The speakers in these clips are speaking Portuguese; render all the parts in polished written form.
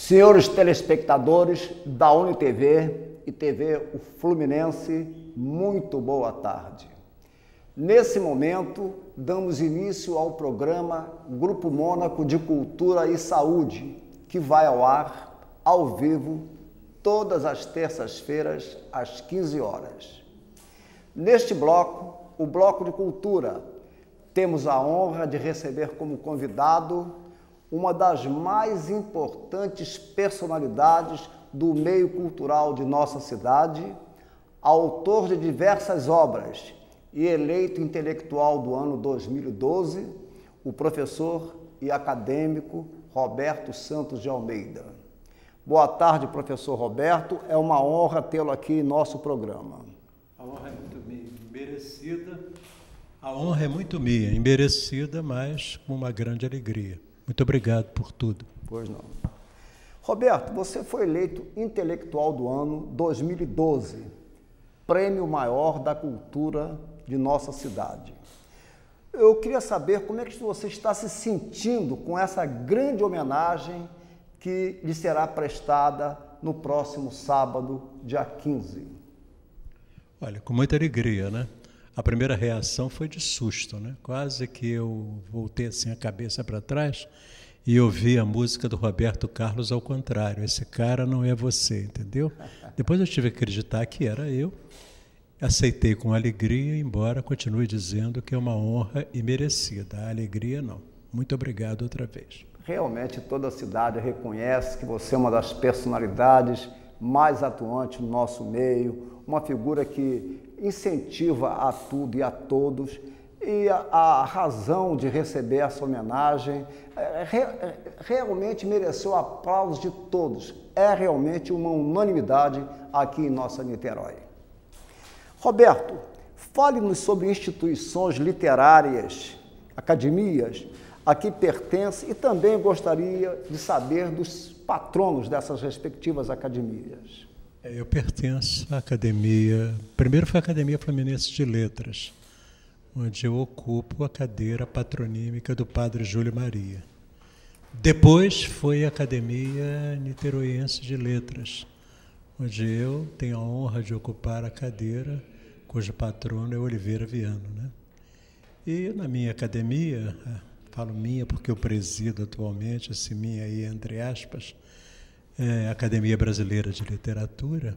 Senhores telespectadores da UniTV e TV o Fluminense, muito boa tarde. Nesse momento, damos início ao programa Grupo Mônaco de Cultura e Saúde, que vai ao ar, ao vivo, todas as terças-feiras, às 15 horas. Neste bloco, o Bloco de Cultura, temos a honra de receber como convidado uma das mais importantes personalidades do meio cultural de nossa cidade, autor de diversas obras e eleito intelectual do ano 2012, o professor e acadêmico Roberto Santos de Almeida. Boa tarde, professor Roberto. É uma honra tê-lo aqui em nosso programa. A honra é muito minha, merecida. A honra é muito minha, imerecida, mas com uma grande alegria. Muito obrigado por tudo. Pois não. Roberto, você foi eleito intelectual do ano 2012, prêmio maior da cultura de nossa cidade. Eu queria saber como é que você está se sentindo com essa grande homenagem que lhe será prestada no próximo sábado, dia 15. Olha, com muita alegria, né? A primeira reação foi de susto, né? Quase que eu voltei assim a cabeça para trás e ouvi a música do Roberto Carlos ao contrário. Esse cara não é você, entendeu? Depois eu tive que acreditar que era eu. Aceitei com alegria, embora continue dizendo que é uma honra imerecida. A alegria não. Muito obrigado outra vez. Realmente toda a cidade reconhece que você é uma das personalidades mais atuantes no nosso meio, uma figura que incentiva a tudo e a todos, e a razão de receber essa homenagem realmente mereceu aplausos de todos. É realmente uma unanimidade aqui em nossa Niterói. Roberto, fale-nos sobre instituições literárias, academias, a que pertence, e também gostaria de saber dos patronos dessas respectivas academias. Eu pertenço à academia, primeiro foi a Academia Fluminense de Letras, onde eu ocupo a cadeira patronímica do Padre Júlio Maria. Depois foi a Academia Niteroiense de Letras, onde eu tenho a honra de ocupar a cadeira cujo patrono é Oliveira Viano, né? E na minha academia, falo minha porque eu presido atualmente, esse minha aí entre aspas, Academia Brasileira de Literatura,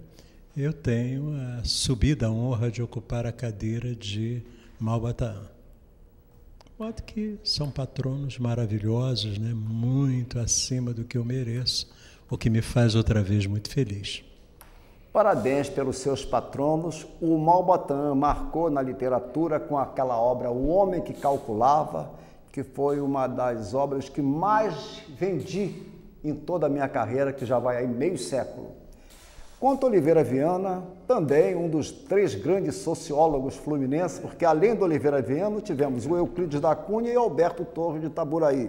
eu tenho a subida, a honra de ocupar a cadeira de Malbataan. De modo que são patronos maravilhosos, né? Muito acima do que eu mereço, o que me faz outra vez muito feliz. Parabéns pelos seus patronos. O Malbataan marcou na literatura com aquela obra O Homem que Calculava, que foi uma das obras que mais vendi em toda a minha carreira, que já vai aí meio século. Quanto a Oliveira Viana, também um dos 3 grandes sociólogos fluminenses, porque além do Oliveira Viana, tivemos o Euclides da Cunha e Alberto Torres de Itaburaí.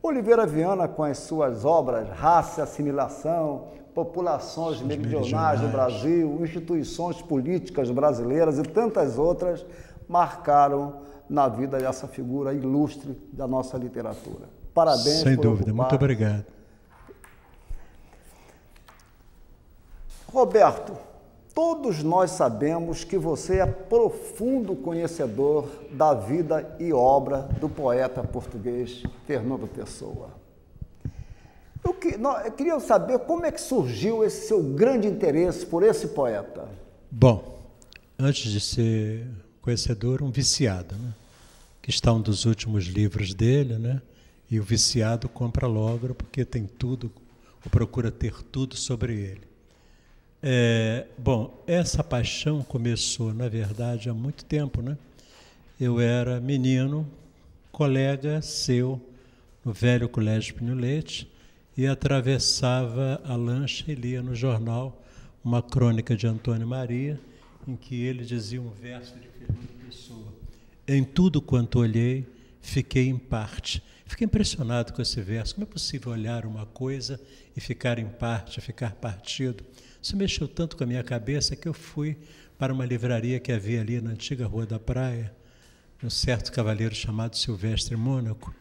Oliveira Viana, com as suas obras Raça e Assimilação, Populações Meridionais do Brasil, Instituições Políticas Brasileiras e tantas outras, marcaram na vida dessa figura ilustre da nossa literatura. Parabéns. Sem dúvida, muito obrigado. Roberto, todos nós sabemos que você é profundo conhecedor da vida e obra do poeta português Fernando Pessoa. Eu queria saber como é que surgiu esse seu grande interesse por esse poeta. Bom, antes de ser conhecedor, um viciado, né? Que está um dos últimos livros dele, né? E o viciado compra logo porque tem tudo, ou procura ter tudo sobre ele. Bom, essa paixão começou, na verdade, há muito tempo, né? Eu era menino, colega seu, no velho Colégio Pinho Leite, e atravessava a lancha e lia no jornal uma crônica de Antônio Maria, em que ele dizia um verso de Fernando Pessoa. Em tudo quanto olhei, fiquei em parte. Fiquei impressionado com esse verso. Como é possível olhar uma coisa e ficar em parte, ficar partido? Isso mexeu tanto com a minha cabeça que eu fui para uma livraria que havia ali na antiga Rua da Praia, de um certo cavaleiro chamado Silvestre Mônaco,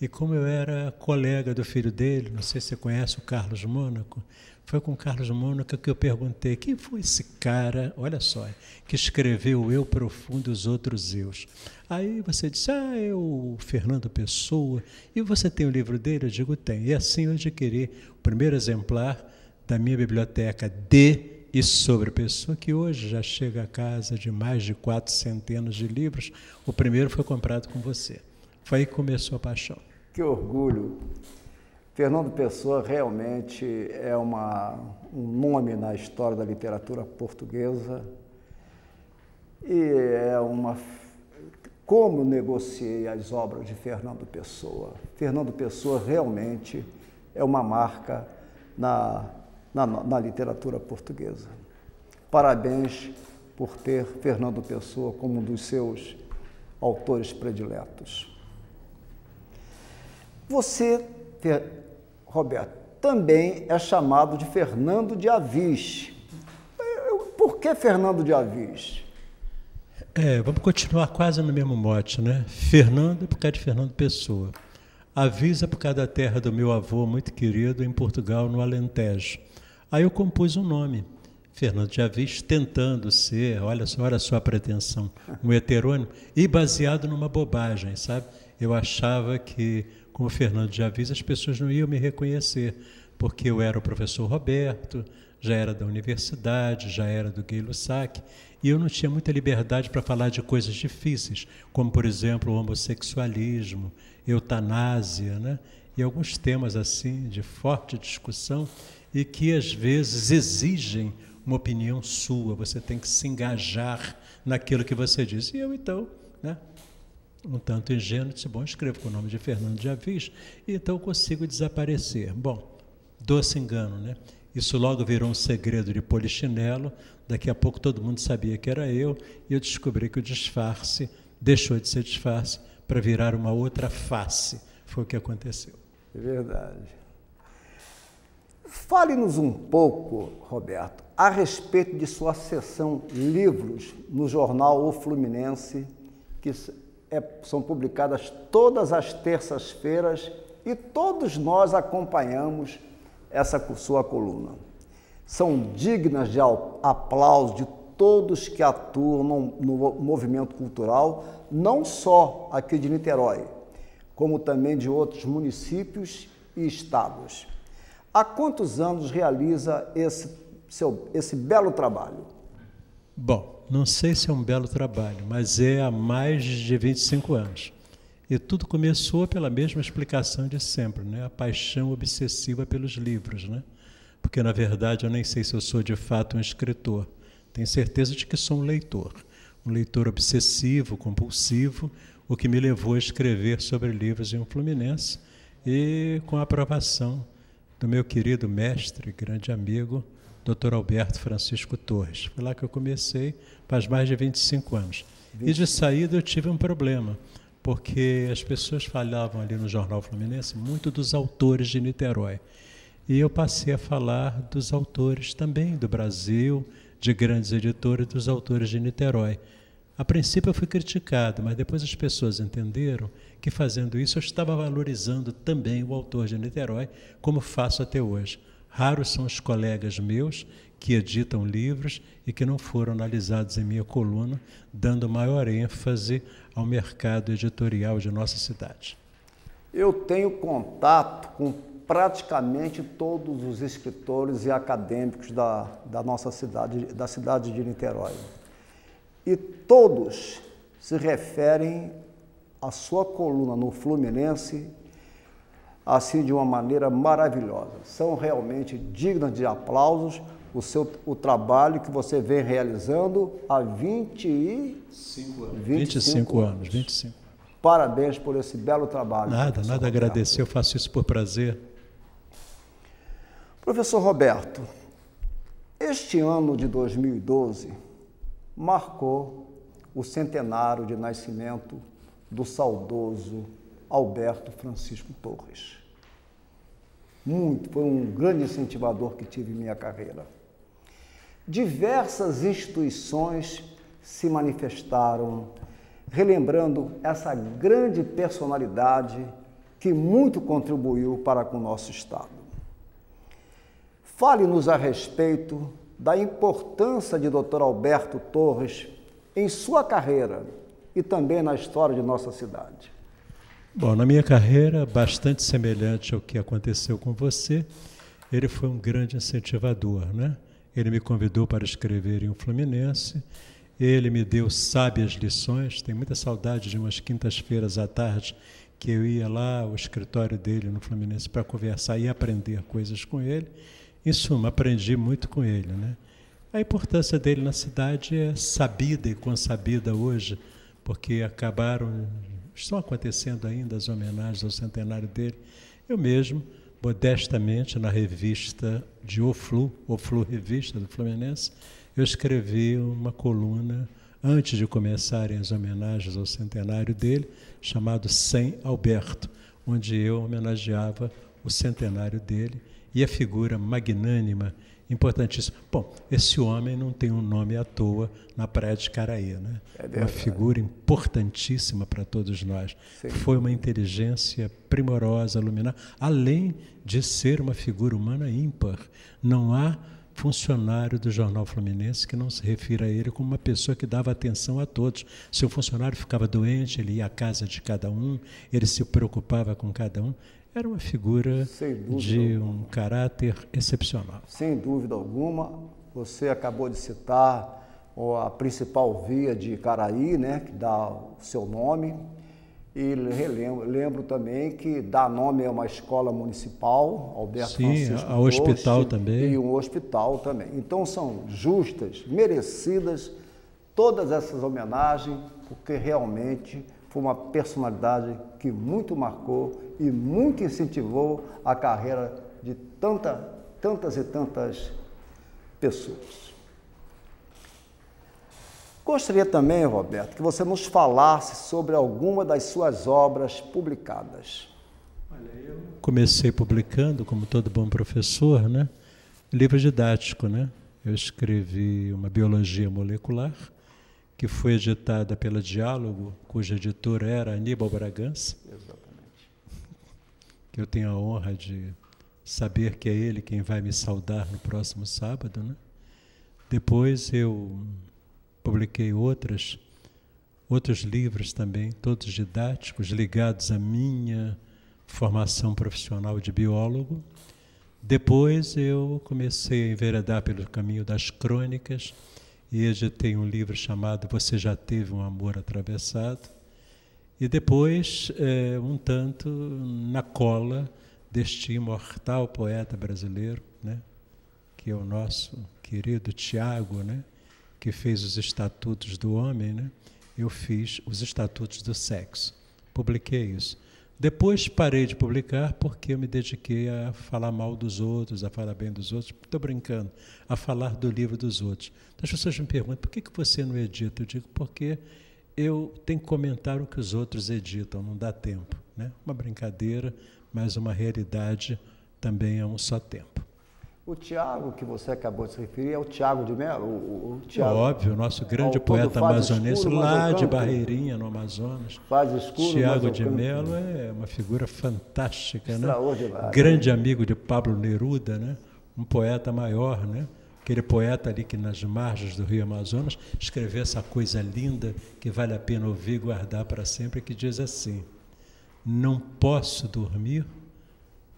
E como eu era colega do filho dele, não sei se você conhece o Carlos Mônaco, foi com o Carlos Mônaco que eu perguntei, quem foi esse cara, olha só, que escreveu Eu Profundo e os Outros Eus? Aí você disse, é o Fernando Pessoa, e você tem o livro dele? Eu digo, tem. E assim eu adquiri o primeiro exemplar da minha biblioteca de e sobre Pessoa, que hoje já chega a casa de mais de 400 de livros. O primeiro foi comprado com você. Foi aí que começou a paixão. Que orgulho! Fernando Pessoa realmente é um nome na história da literatura portuguesa e como negociei as obras de Fernando Pessoa. Fernando Pessoa realmente é uma marca na literatura portuguesa. Parabéns por ter Fernando Pessoa como um dos seus autores prediletos. Você, Roberto, também é chamado de Fernando de Avis. Por que Fernando de Avis? Vamos continuar quase no mesmo mote, né? Fernando é por causa de Fernando Pessoa. Avis é por causa da terra do meu avô, muito querido, em Portugal, no Alentejo. Aí eu compus um nome, Fernando de Avis, tentando ser, olha só a pretensão, um heterônimo, e baseado numa bobagem, sabe? Eu achava que, como Fernando de Avis, as pessoas não iam me reconhecer, porque eu era o professor Roberto, já era da universidade, já era do Gay-Lussac, e eu não tinha muita liberdade para falar de coisas difíceis, como, por exemplo, o homossexualismo, eutanásia, né? E alguns temas assim de forte discussão e que, às vezes, exigem uma opinião sua, você tem que se engajar naquilo que você diz. E eu, então, né? Um tanto ingênuo, disse, bom, escrevo com o nome de Fernando de Avis, e então consigo desaparecer. Bom, doce engano, né? Isso logo virou um segredo de polichinelo, daqui a pouco todo mundo sabia que era eu, e eu descobri que o disfarce deixou de ser disfarce para virar uma outra face. Foi o que aconteceu. É verdade. Fale-nos um pouco, Roberto, a respeito de sua seção Livros no jornal O Fluminense, que são publicadas todas as terças-feiras e todos nós acompanhamos essa sua coluna. São dignas de aplauso de todos que atuam no movimento cultural, não só aqui de Niterói, como também de outros municípios e estados. Há quantos anos realiza esse belo trabalho? Bom, não sei se é um belo trabalho, mas é há mais de 25 anos. E tudo começou pela mesma explicação de sempre, né? A paixão obsessiva pelos livros, né? Porque, na verdade, eu nem sei se eu sou de fato um escritor. Tenho certeza de que sou um leitor obsessivo, compulsivo, o que me levou a escrever sobre livros em um Fluminense e com a aprovação do meu querido mestre, grande amigo, Dr. Alberto Francisco Torres. Foi lá que eu comecei, faz mais de 25 anos. E de saída eu tive um problema, porque as pessoas falavam ali no Jornal Fluminense muito dos autores de Niterói. E eu passei a falar dos autores também do Brasil, de grandes editores, dos autores de Niterói. A princípio eu fui criticado, mas depois as pessoas entenderam que fazendo isso eu estava valorizando também o autor de Niterói, como faço até hoje. Raros são os colegas meus que editam livros e que não foram analisados em minha coluna, dando maior ênfase ao mercado editorial de nossa cidade. Eu tenho contato com praticamente todos os escritores e acadêmicos da nossa cidade, da cidade de Niterói. E todos se referem à sua coluna no Fluminense assim de uma maneira maravilhosa. São realmente dignas de aplausos o trabalho que você vem realizando há 25 anos. 25. Parabéns por esse belo trabalho. Nada agradecer, eu faço isso por prazer. Professor Roberto, este ano de 2012 marcou o centenário de nascimento do saudoso Alberto Francisco Torres. Foi um grande incentivador que tive em minha carreira. Diversas instituições se manifestaram, relembrando essa grande personalidade que muito contribuiu para com o nosso Estado. Fale-nos a respeito da importância de Dr. Alberto Torres em sua carreira e também na história de nossa cidade. Bom, na minha carreira, bastante semelhante ao que aconteceu com você, ele foi um grande incentivador, né? Ele me convidou para escrever em O Fluminense, ele me deu sábias lições. Tenho muita saudade de umas quintas-feiras à tarde que eu ia lá ao escritório dele no Fluminense para conversar e aprender coisas com ele. Em suma, aprendi muito com ele, né? A importância dele na cidade é sabida e consabida hoje, porque estão acontecendo ainda as homenagens ao centenário dele. Eu mesmo, modestamente, na revista de O Flu Revista do Fluminense, eu escrevi uma coluna, antes de começarem as homenagens ao centenário dele, chamado Sem Alberto, onde eu homenageava o centenário dele e a figura magnânima, importantíssima. Bom, esse homem não tem um nome à toa na Praia de Caraí, né? É uma figura importantíssima para todos nós. Sim. Foi uma inteligência primorosa, luminar, além de ser uma figura humana ímpar. Não há funcionário do Jornal Fluminense que não se refira a ele como uma pessoa que dava atenção a todos. Se o funcionário ficava doente, ele ia à casa de cada um, ele se preocupava com cada um. Era uma figura de um caráter excepcional. Sem dúvida alguma. Você acabou de citar a principal via de Caraí, né, que dá o seu nome. E lembro também que dá nome a uma escola municipal, Alberto Francisco ao hospital também. E um hospital também. Então são justas, merecidas todas essas homenagens, porque realmente foi uma personalidade que muito marcou e muito incentivou a carreira de tantas e tantas pessoas. Gostaria também, Roberto, que você nos falasse sobre alguma das suas obras publicadas. Olha, eu comecei publicando, como todo bom professor, né, livro didático, né? Eu escrevi uma biologia molecular, que foi editada pela Diálogo, cuja editora era Aníbal Bragança. Exatamente. Que eu tenho a honra de saber que é ele quem vai me saudar no próximo sábado, né? Depois eu publiquei outros livros também, todos didáticos, ligados à minha formação profissional de biólogo. Depois eu comecei a enveredar pelo caminho das crônicas e editei um livro chamado Você Já Teve um Amor Atravessado. E depois, um tanto na cola deste imortal poeta brasileiro, né, que é o nosso querido Tiago, né, que fez os Estatutos do Homem, né? Eu fiz os Estatutos do Sexo. Publiquei isso. Depois parei de publicar porque eu me dediquei a falar mal dos outros, a falar bem dos outros. Estou brincando, a falar do livro dos outros. Então, as pessoas me perguntam, por que você não edita? Eu digo, porque eu tenho que comentar o que os outros editam, não dá tempo, né? Uma brincadeira, mas uma realidade também é um só tempo. O Tiago, que você acabou de se referir, é o Tiago de Mello? O Tiago, óbvio, o nosso grande poeta amazonense, lá de Barreirinha, no Amazonas. Faz escuro, Tiago de Mello é uma figura fantástica, né? Grande amigo de Pablo Neruda, né? Um poeta maior, né? Aquele poeta ali que nas margens do Rio Amazonas escreveu essa coisa linda que vale a pena ouvir e guardar para sempre, que diz assim: não posso dormir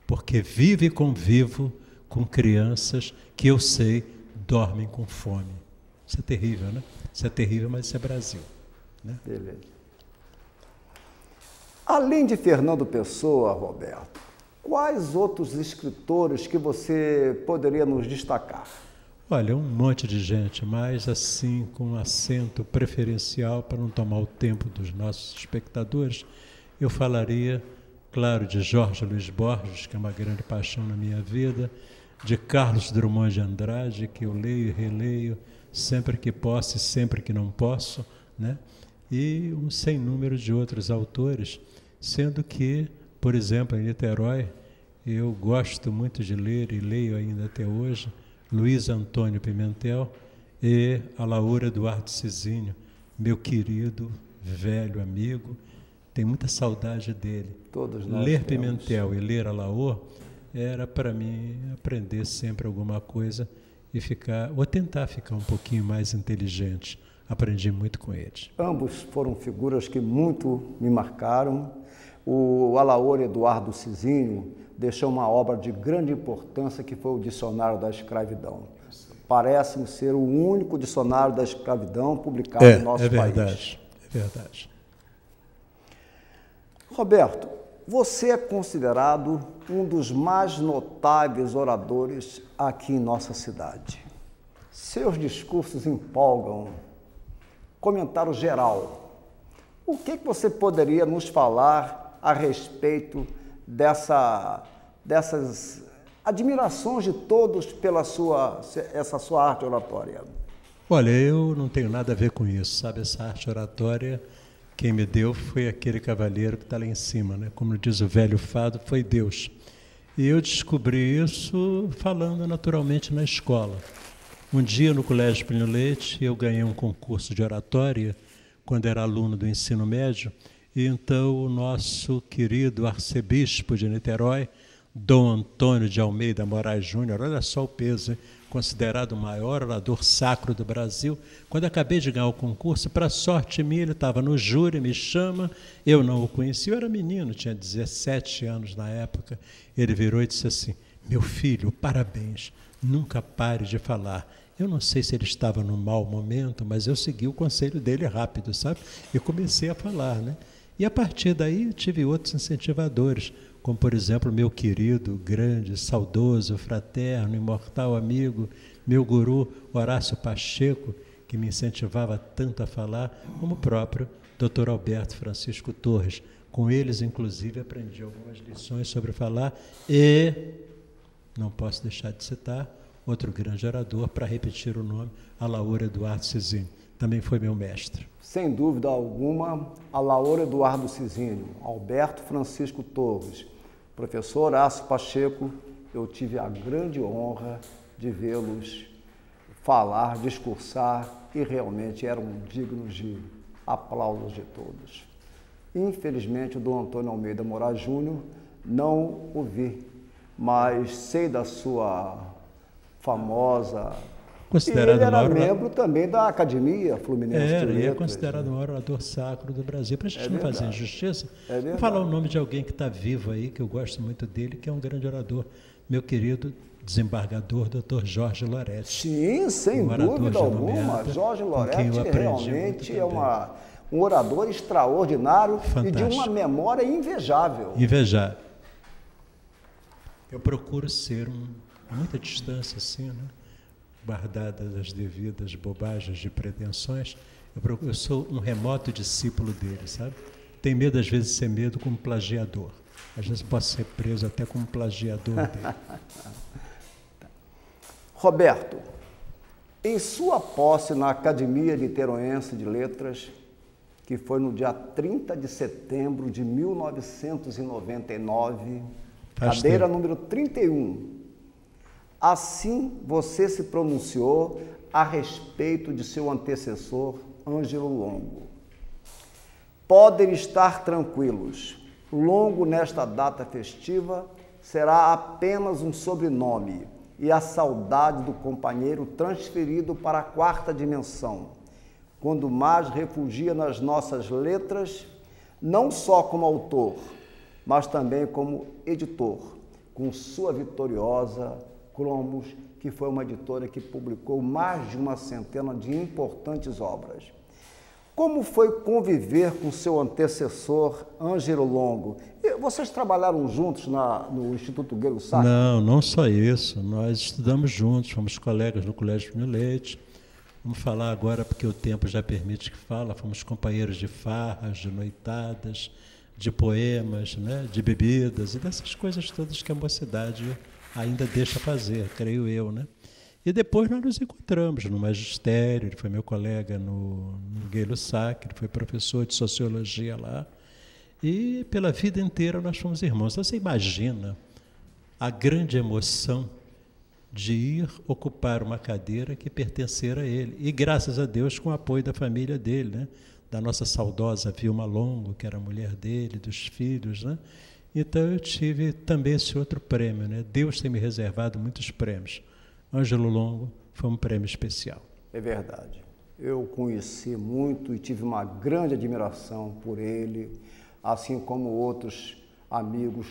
porque vivo e convivo com crianças que eu sei dormem com fome. Isso é terrível, né? Isso é terrível, mas isso é Brasil, né? Beleza. Além de Fernando Pessoa, Roberto, quais outros escritores que você poderia nos destacar? Olha, um monte de gente, mas assim, com um acento preferencial, para não tomar o tempo dos nossos espectadores, eu falaria, claro, de Jorge Luiz Borges, que é uma grande paixão na minha vida, de Carlos Drummond de Andrade, que eu leio e releio sempre que posso e sempre que não posso, né? E um sem número de outros autores, sendo que, por exemplo, em Niterói, eu gosto muito de ler e leio ainda até hoje Luiz Antônio Pimentel e Alaor Eduardo Cizinho, meu querido, velho amigo, tenho muita saudade dele. Todos nós ler temos. Pimentel e ler Alaor era para mim aprender sempre alguma coisa e ficar, ou tentar ficar um pouquinho mais inteligente. Aprendi muito com eles. Ambos foram figuras que muito me marcaram. O Alaor Eduardo Cizinho deixou uma obra de grande importância que foi o Dicionário da Escravidão. Parece-me ser o único dicionário da escravidão publicado no nosso país. É verdade. Roberto, você é considerado um dos mais notáveis oradores aqui em nossa cidade. Seus discursos empolgam. Comentário geral. O que você poderia nos falar a respeito dessas admirações de todos pela essa sua arte oratória? Olha, eu não tenho nada a ver com isso, sabe? Essa arte oratória, quem me deu foi aquele cavalheiro que está lá em cima, né? Como diz o velho fado, foi Deus. E eu descobri isso falando naturalmente na escola. Um dia, no Colégio Plínio Leite, eu ganhei um concurso de oratória, quando era aluno do ensino médio, e então o nosso querido arcebispo de Niterói, Dom Antônio de Almeida Moraes Júnior, olha só o peso, hein? Considerado o maior orador sacro do Brasil. Quando acabei de ganhar o concurso, para sorte minha, ele estava no júri, me chama, eu não o conhecia, eu era menino, tinha 17 anos na época. Ele virou e disse assim: meu filho, parabéns, nunca pare de falar. Eu não sei se ele estava num mau momento, mas eu segui o conselho dele rápido, sabe? E comecei a falar, né? E a partir daí tive outros incentivadores, como, por exemplo, meu querido, grande, saudoso, fraterno, imortal amigo, meu guru Horácio Pacheco, que me incentivava tanto a falar, como o próprio Dr. Alberto Francisco Torres. Com eles, inclusive, aprendi algumas lições sobre falar e, não posso deixar de citar, outro grande orador, para repetir o nome, Alaor Eduardo Cizinho. Também foi meu mestre. Sem dúvida alguma, Alaor Eduardo Cizinho, Alberto Francisco Torres, professor Horácio Pacheco, eu tive a grande honra de vê-los falar, discursar, e realmente eram dignos de aplausos de todos. Infelizmente, o Dom Antônio Almeida Moraes Júnior não o vi, mas sei da sua famosa... Considerado ele era membro também da Academia Fluminense de Letras. Ele é considerado o maior orador sacro do Brasil. Para a gente não fazer injustiça, vou falar o nome de alguém que está vivo aí, que eu gosto muito dele, que é um grande orador, meu querido desembargador, Dr. Jorge Loretti. Sim, sem dúvida alguma. Jorge Loretti realmente é um orador extraordinário. Fantástico. E de uma memória invejável. Invejável. Eu procuro ser a muita distância, assim, né? Guardadas as devidas bobagens de pretensões, eu sou um remoto discípulo dele, sabe? Tem medo, às vezes, de ser medo como plagiador. Às vezes posso ser preso até como plagiador dele. Roberto, em sua posse na Academia Niteroense de Letras, que foi no dia 30 de setembro de 1999, cadeira número 31, assim você se pronunciou a respeito de seu antecessor, Ângelo Longo. Podem estar tranquilos, Longo nesta data festiva será apenas um sobrenome e a saudade do companheiro transferido para a quarta dimensão, quando mais refugia nas nossas letras, não só como autor, mas também como editor, com sua vitoriosa Cromos, que foi uma editora que publicou mais de uma centena de importantes obras. Como foi conviver com seu antecessor, Ângelo Longo? Vocês trabalharam juntos no Instituto Guelo Sacro? Não só isso. Nós estudamos juntos, fomos colegas no Colégio Plínio Leite. Vamos falar agora, porque o tempo já permite que fala. Fomos companheiros de farras, de noitadas, de poemas, né? De bebidas e dessas coisas todas que a mocidade ainda deixa fazer, creio eu, né? E depois nós nos encontramos no magistério, ele foi meu colega no Guelo Sacro, ele foi professor de sociologia lá, e pela vida inteira nós fomos irmãos. Então, você imagina a grande emoção de ir ocupar uma cadeira que pertencera a ele, e graças a Deus com o apoio da família dele, né? da nossa saudosa Vilma Longo, que era a mulher dele, dos filhos, né? Então eu tive também esse outro prêmio, né? Deus tem me reservado muitos prêmios. Ângelo Longo foi um prêmio especial. É verdade. Eu conheci muito e tive uma grande admiração por ele, assim como outros amigos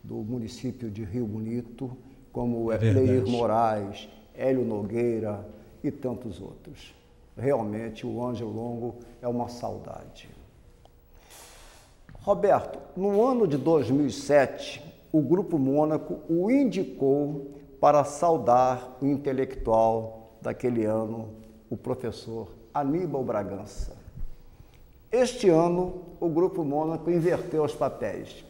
do município de Rio Bonito, como Leir Moraes, Hélio Nogueira e tantos outros. Realmente o Ângelo Longo é uma saudade. Roberto, no ano de 2007, o Grupo Mônaco o indicou para saudar o intelectual daquele ano, o professor Aníbal Bragança. Este ano, o Grupo Mônaco inverteu os papéis.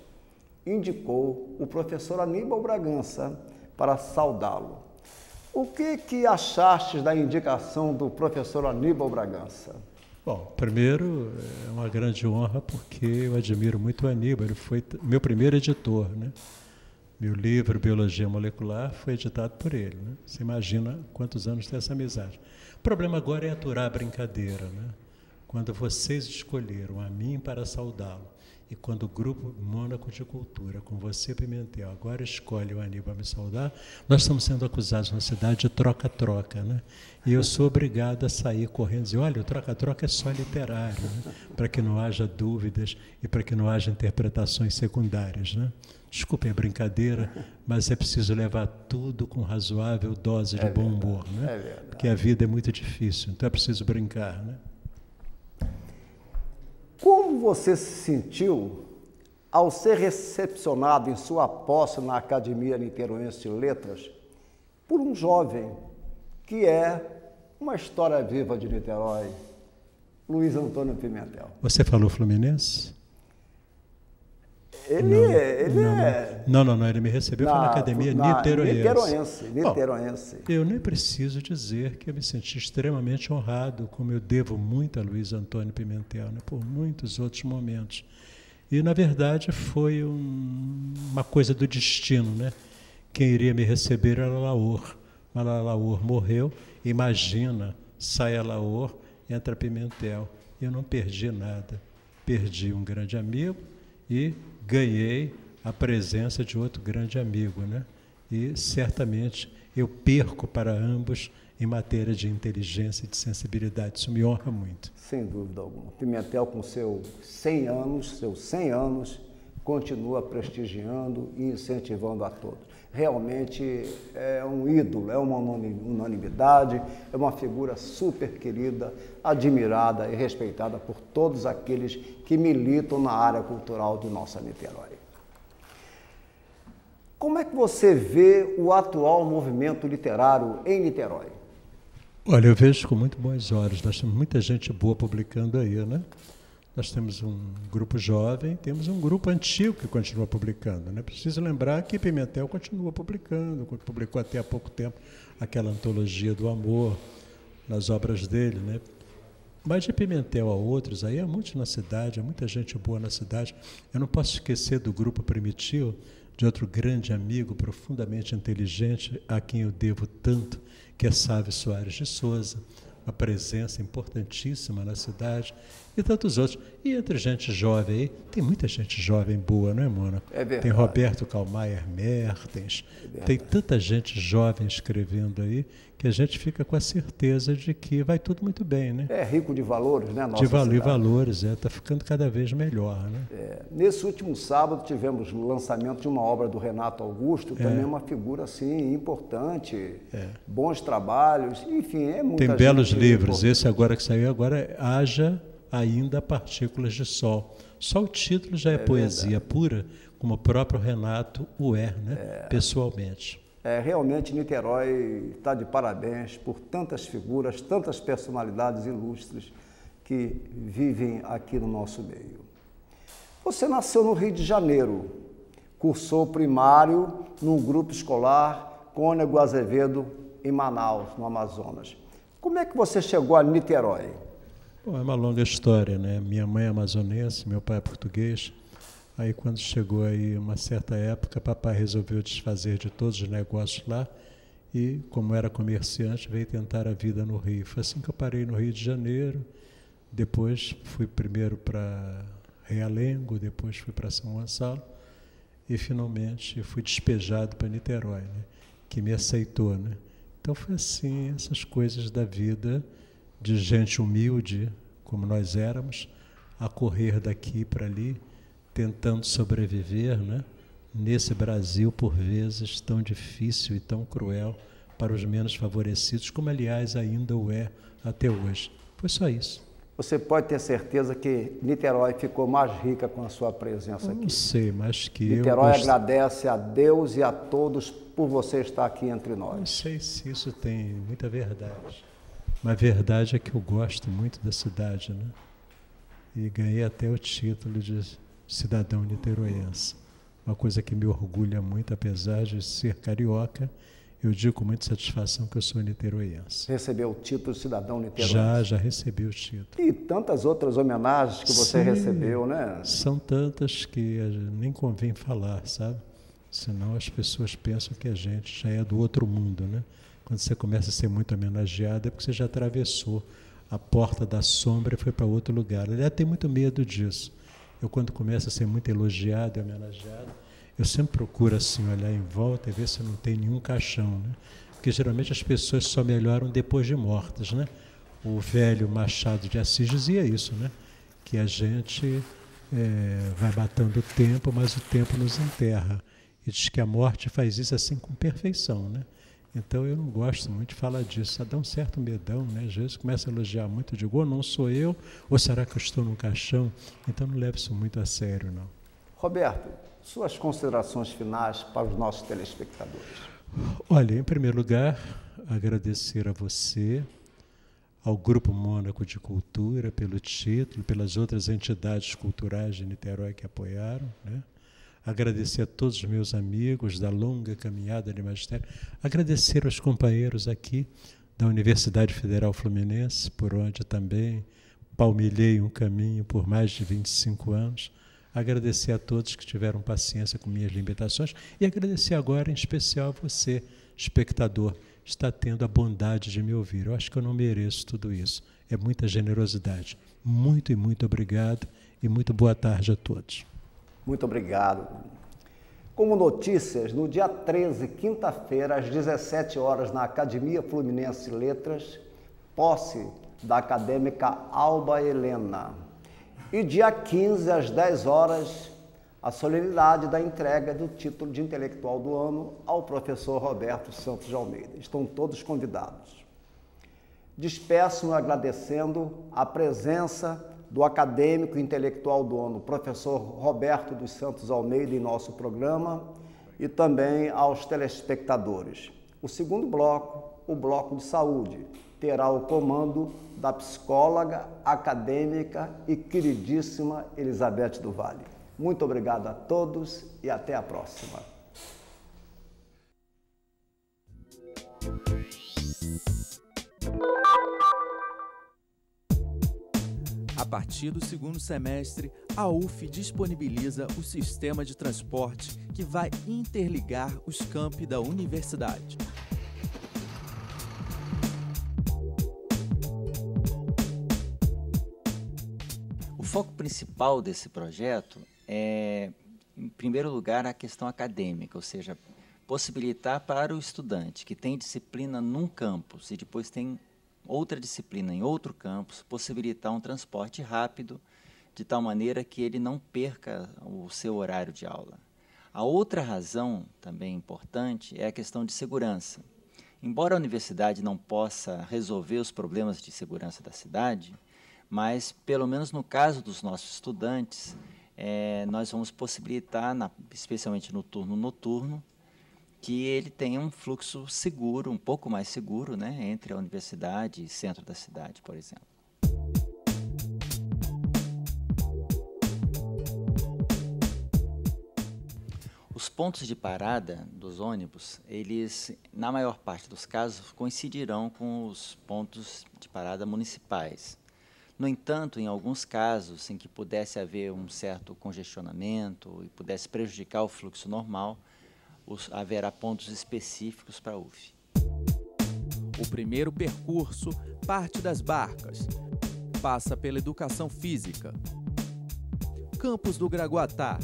Indicou o professor Aníbal Bragança para saudá-lo. O que achaste da indicação do professor Aníbal Bragança? Bom, primeiro, é uma grande honra porque eu admiro muito o Aníbal. Ele foi meu primeiro editor, né? Meu livro, Biologia Molecular, foi editado por ele, né? Você imagina quantos anos tem essa amizade. O problema agora é aturar a brincadeira, né? Quando vocês escolheram a mim para saudá-lo, e quando o Grupo Mônaco de Cultura, com você, Pimentel, agora escolhe o Aníbal a me saudar, nós estamos sendo acusados na cidade de troca-troca, né? E eu sou obrigado a sair correndo e dizer, olha, o troca-troca é só literário, né? Para que não haja dúvidas e para que não haja interpretações secundárias, né? Desculpem a brincadeira, mas é preciso levar tudo com razoável dose de bom humor, né? Porque a vida é muito difícil, então é preciso brincar, né? Como você se sentiu ao ser recepcionado em sua posse na Academia Niteroense de Letras por um jovem que é uma história viva de Niterói, Luiz Antônio Pimentel? Você falou Fluminense? Ele ele me recebeu foi na Academia Niteroense. Niteroense. Bom, eu nem preciso dizer que eu me senti extremamente honrado, como eu devo muito a Luiz Antônio Pimentel, né, por muitos outros momentos. E, na verdade, foi uma coisa do destino, né? Quem iria me receber era Laor. Mas Laor morreu, imagina, sai a Laor, entra Pimentel. Eu não perdi nada. Perdi um grande amigo e ganhei a presença de outro grande amigo, né? E certamente eu perco para ambos em matéria de inteligência e de sensibilidade. Isso me honra muito. Sem dúvida alguma. Pimentel, com seus 100 anos, continua prestigiando e incentivando a todos. Realmente é um ídolo, é uma unanimidade, é uma figura super querida, admirada e respeitada por todos aqueles que militam na área cultural de nossa Niterói. Como é que você vê o atual movimento literário em Niterói? Olha, eu vejo com muito bons olhos. Nós temos muita gente boa publicando aí, né? Nós temos um grupo jovem, temos um grupo antigo que continua publicando, né? Preciso lembrar que Pimentel continua publicando, publicou até há pouco tempo aquela antologia do amor, nas obras dele, né? Mas de Pimentel a outros, aí há muitos na cidade, há muita gente boa na cidade. Eu não posso esquecer do grupo Primitivo, de outro grande amigo profundamente inteligente, a quem eu devo tanto, que é Sávio Soares de Souza, uma presença importantíssima na cidade, e tantos outros. E entre gente jovem aí, tem muita gente jovem boa, não é, Mônaco? É verdade. Tem Roberto Kalmaier Mertens, tem tanta gente jovem escrevendo aí, que a gente fica com a certeza de que vai tudo muito bem, né? É rico de valores, né? De valores, está ficando cada vez melhor, né? Nesse último sábado tivemos o lançamento de uma obra do Renato Augusto, também uma figura assim importante, bons trabalhos, enfim, é muita Tem belos livros, importante. Esse agora que saiu agora, Haja Ainda Partículas de Sol. Só o título já é poesia pura, como o próprio Renato o né? Pessoalmente. Realmente Niterói está de parabéns por tantas figuras, tantas personalidades ilustres que vivem aqui no nosso meio. Você nasceu no Rio de Janeiro, cursou primário num grupo escolar Cônego Azevedo, em Manaus, no Amazonas. Como é que você chegou a Niterói? Bom, é uma longa história, né? Minha mãe é amazonense, meu pai é português. Aí, quando chegou aí uma certa época, papai resolveu desfazer de todos os negócios lá e, como era comerciante, veio tentar a vida no Rio. Foi assim que eu parei no Rio de Janeiro. Depois fui primeiro para Realengo, depois fui para São Gonçalo e finalmente fui despejado para Niterói, né? Que me aceitou, né? Então foi assim, essas coisas da vida de gente humilde, como nós éramos, a correr daqui para ali, tentando sobreviver, né? Nesse Brasil, por vezes, tão difícil e tão cruel para os menos favorecidos, como, aliás, ainda o é até hoje. Foi só isso. Você pode ter certeza que Niterói ficou mais rica com a sua presença aqui. Não sei, mas que Niterói agradece a Deus e a todos por você estar aqui entre nós. Não sei se isso tem muita verdade. Mas a verdade é que eu gosto muito da cidade, né? E ganhei até o título de cidadão niteroiense. Uma coisa que me orgulha muito, apesar de ser carioca, eu digo com muita satisfação que eu sou niteroiense. Recebeu o título de cidadão niteroiense? Já recebi o título. E tantas outras homenagens que você recebeu, né? São tantas que nem convém falar, sabe? Senão as pessoas pensam que a gente já é do outro mundo, né? Quando você começa a ser muito homenageado é porque você já atravessou a porta da sombra e foi para outro lugar. Aliás, tem muito medo disso. Eu, quando começo a ser muito elogiado e homenageado, eu sempre procuro assim olhar em volta e ver se não tem nenhum caixão, né? Porque geralmente as pessoas só melhoram depois de mortas, né? O velho Machado de Assis dizia isso, né? Que a gente vai matando o tempo, mas o tempo nos enterra. E diz que a morte faz isso assim com perfeição, né? Então eu não gosto muito de falar disso, dá um certo medão, né? Às vezes começa a elogiar muito, eu digo, ou não sou eu, ou será que eu estou num caixão? Então não levo isso muito a sério, não. Roberto, suas considerações finais para os nossos telespectadores. Olha, em primeiro lugar, agradecer a você, ao Grupo Mônaco de Cultura, pelo título, pelas outras entidades culturais de Niterói que apoiaram, né? Agradecer a todos os meus amigos da longa caminhada de magistério, agradecer aos companheiros aqui da Universidade Federal Fluminense, por onde também palmilhei um caminho por mais de 25 anos, agradecer a todos que tiveram paciência com minhas limitações e agradecer agora, em especial, a você, espectador, está tendo a bondade de me ouvir. Eu acho que eu não mereço tudo isso. É muita generosidade. Muito e muito obrigado e muito boa tarde a todos. Muito obrigado. Como notícias, no dia 13, quinta-feira, às 17 horas, na Academia Fluminense Letras, posse da acadêmica Alba Helena. E dia 15, às 10 horas, a solenidade da entrega do título de intelectual do ano ao professor Roberto Santos de Almeida. Estão todos convidados. Despeço-me agradecendo a presença do acadêmico intelectual do ano, professor Roberto dos Santos Almeida, em nosso programa, e também aos telespectadores. O segundo bloco, o bloco de saúde, terá o comando da psicóloga, acadêmica e queridíssima Elizabeth do Vale. Muito obrigado a todos e até a próxima. A partir do segundo semestre, a UF disponibiliza o sistema de transporte que vai interligar os campi da universidade. O foco principal desse projeto é, em primeiro lugar, a questão acadêmica, ou seja, possibilitar para o estudante que tem disciplina num campus e depois tem outra disciplina em outro campus, possibilitar um transporte rápido, de tal maneira que ele não perca o seu horário de aula. A outra razão, também importante, é a questão de segurança. Embora a universidade não possa resolver os problemas de segurança da cidade, mas, pelo menos no caso dos nossos estudantes, nós vamos possibilitar, especialmente no turno noturno, que ele tenha um fluxo seguro, um pouco mais seguro, né, entre a universidade e centro da cidade, por exemplo. Os pontos de parada dos ônibus, eles, na maior parte dos casos, coincidirão com os pontos de parada municipais. No entanto, em alguns casos em que pudesse haver um certo congestionamento e pudesse prejudicar o fluxo normal, haverá pontos específicos para a UF. O primeiro percurso parte das Barcas. passa pela educação física. Campus do Gragoatá.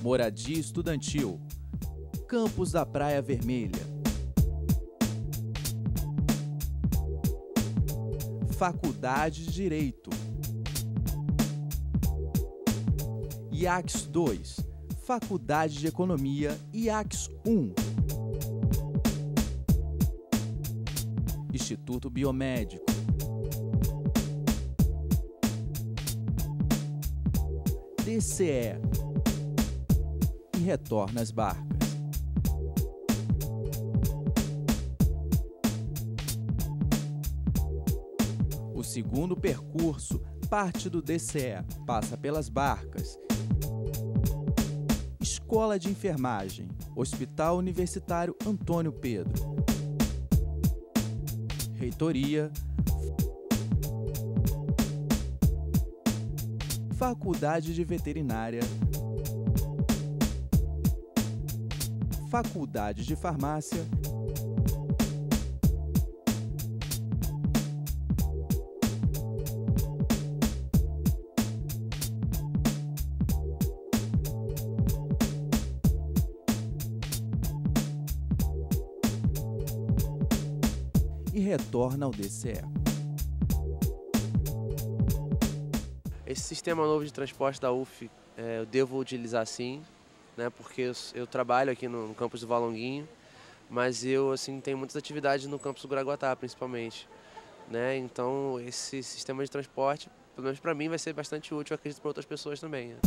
Moradia estudantil. Campus da Praia Vermelha. Faculdade de Direito. IACS 2. Faculdade de Economia, IACS 1. Instituto Biomédico. DCE. E retorna às Barcas. O segundo percurso parte do DCE, passa pelas Barcas. Escola de Enfermagem, Hospital Universitário Antônio Pedro. Reitoria. Faculdade de Veterinária. Faculdade de Farmácia. E retorna ao DCE. Esse sistema novo de transporte da UF eu devo utilizar sim, né, porque eu trabalho aqui no campus do Valonguinho, mas eu assim, tenho muitas atividades no campus do Gragoatá, principalmente. Né? Então esse sistema de transporte, pelo menos para mim, vai ser bastante útil, eu acredito para outras pessoas também. Né?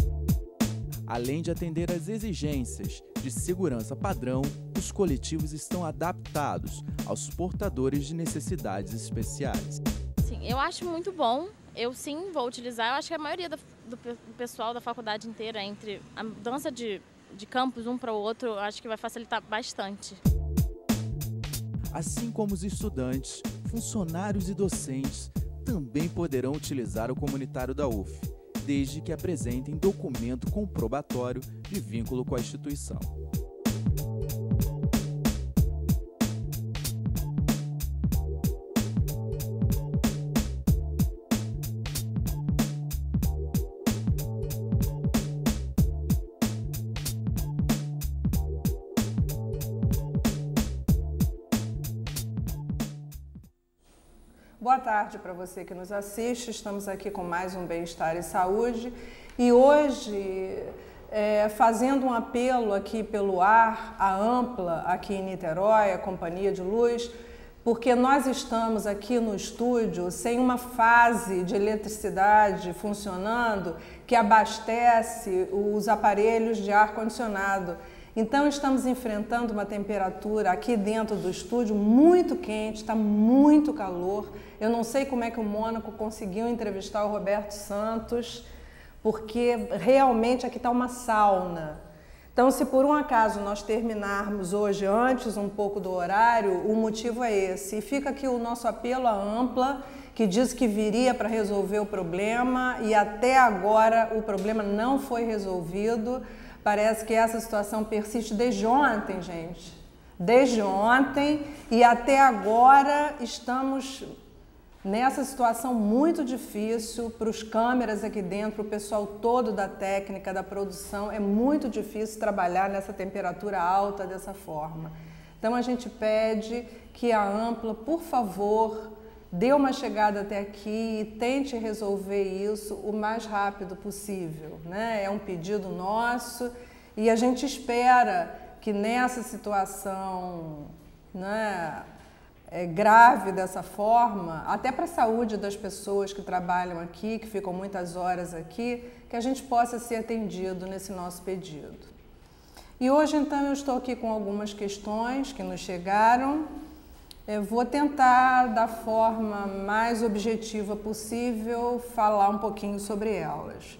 Além de atender às exigências de segurança padrão, os coletivos estão adaptados aos portadores de necessidades especiais. Sim, eu acho muito bom. Eu sim vou utilizar. Eu acho que a maioria do pessoal da faculdade inteira, entre a mudança de campus um para o outro, eu acho que vai facilitar bastante. Assim como os estudantes, funcionários e docentes também poderão utilizar o comunitário da UF, desde que apresentem documento comprobatório de vínculo com a instituição. Boa tarde para você que nos assiste, estamos aqui com mais um Bem-Estar e Saúde e hoje fazendo um apelo aqui pelo ar, a Ampla aqui em Niterói, a Companhia de Luz, porque nós estamos aqui no estúdio sem uma fase de eletricidade funcionando que abastece os aparelhos de ar-condicionado. Então estamos enfrentando uma temperatura aqui dentro do estúdio muito quente, está muito calor. Eu não sei como é que o Mônaco conseguiu entrevistar o Roberto Santos, porque realmente aqui está uma sauna. Então, se por um acaso nós terminarmos hoje antes um pouco do horário, o motivo é esse. E fica aqui o nosso apelo à Ampla, que disse que viria para resolver o problema e até agora o problema não foi resolvido. Parece que essa situação persiste desde ontem, gente. Desde ontem e até agora estamos nessa situação muito difícil para os câmeras aqui dentro, para o pessoal todo da técnica, da produção. É muito difícil trabalhar nessa temperatura alta dessa forma. Então a gente pede que a Ampla, por favor, dê uma chegada até aqui e tente resolver isso o mais rápido possível, né? É um pedido nosso e a gente espera que nessa situação, né, grave dessa forma, até para a saúde das pessoas que trabalham aqui, que ficam muitas horas aqui, que a gente possa ser atendido nesse nosso pedido. E hoje, então, eu estou aqui com algumas questões que nos chegaram. Eu vou tentar, da forma mais objetiva possível, falar um pouquinho sobre elas.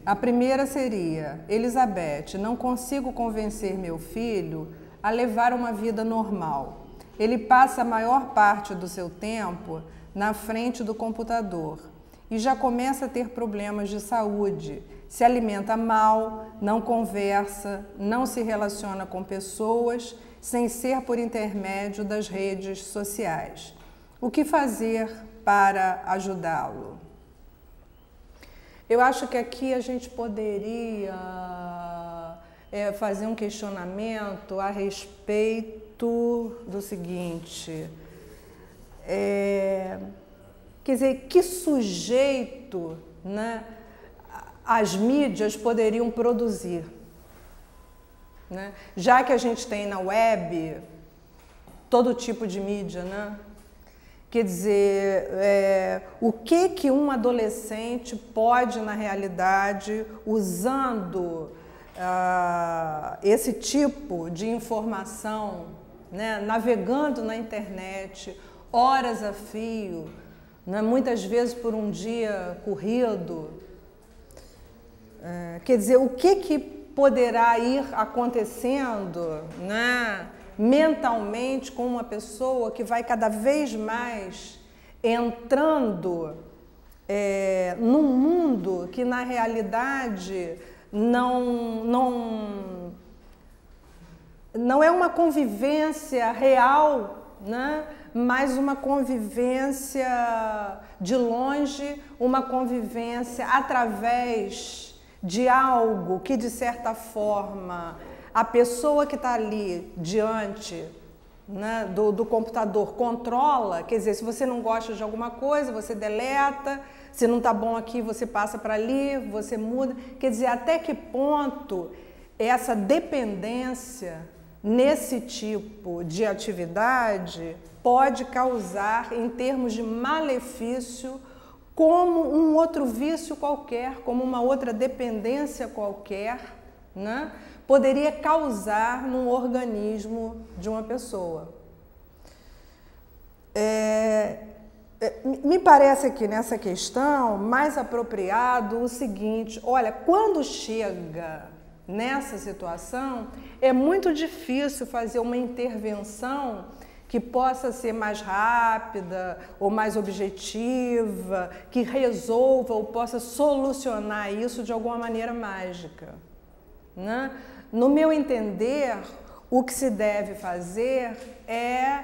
A primeira seria: Elizabeth, não consigo convencer meu filho a levar uma vida normal. Ele passa a maior parte do seu tempo na frente do computador e já começa a ter problemas de saúde. Se alimenta mal, não conversa, não se relaciona com pessoas, sem ser por intermédio das redes sociais. O que fazer para ajudá-lo? Eu acho que aqui a gente poderia fazer um questionamento a respeito do seguinte, quer dizer, que sujeito, né, as mídias poderiam produzir, né? Já que a gente tem na web todo tipo de mídia, né? Quer dizer, o que um adolescente pode, na realidade, usando esse tipo de informação, né, navegando na internet, horas a fio, né, muitas vezes por um dia corrido, quer dizer, o que poderá ir acontecendo, né, mentalmente com uma pessoa que vai cada vez mais entrando num mundo que, na realidade, não é uma convivência real, né? Mas uma convivência de longe, uma convivência através de algo que, de certa forma, a pessoa que está ali diante, né, do computador controla. Quer dizer, se você não gosta de alguma coisa, você deleta, se não está bom aqui, você passa para ali, você muda. Quer dizer, até que ponto essa dependência nesse tipo de atividade pode causar, em termos de malefício, como um outro vício qualquer, como uma outra dependência qualquer, né, poderia causar no organismo de uma pessoa. Me parece aqui nessa questão mais apropriado o seguinte: olha, quando chega nessa situação, é muito difícil fazer uma intervenção que possa ser mais rápida ou mais objetiva, que resolva ou possa solucionar isso de alguma maneira mágica, né? No meu entender, o que se deve fazer é